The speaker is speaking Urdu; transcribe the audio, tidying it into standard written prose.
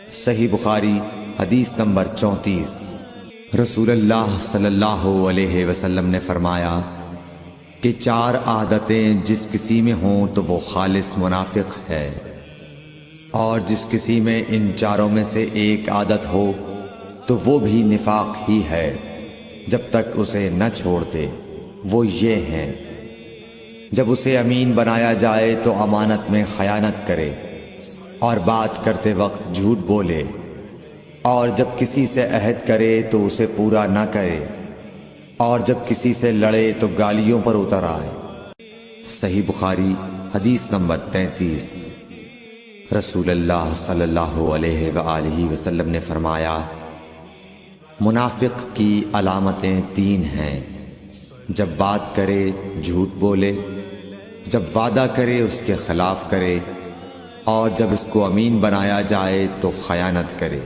صحیح بخاری حدیث نمبر 34۔ رسول اللہ صلی اللہ علیہ وسلم نے فرمایا کہ 4 عادتیں جس کسی میں ہوں تو وہ خالص منافق ہے، اور جس کسی میں ان 4 میں سے ایک عادت ہو تو وہ بھی نفاق ہی ہے جب تک اسے نہ چھوڑ دے۔ وہ یہ ہیں: جب اسے امین بنایا جائے تو امانت میں خیانت کرے، اور بات کرتے وقت جھوٹ بولے، اور جب کسی سے عہد کرے تو اسے پورا نہ کرے، اور جب کسی سے لڑے تو گالیوں پر اتر آئے۔ صحیح بخاری حدیث نمبر 33۔ رسول اللہ صلی اللہ علیہ وآلہ وسلم نے فرمایا، منافق کی علامتیں 3 ہیں: جب بات کرے جھوٹ بولے، جب وعدہ کرے اس کے خلاف کرے، اور جب اس کو امین بنایا جائے تو خیانت کرے۔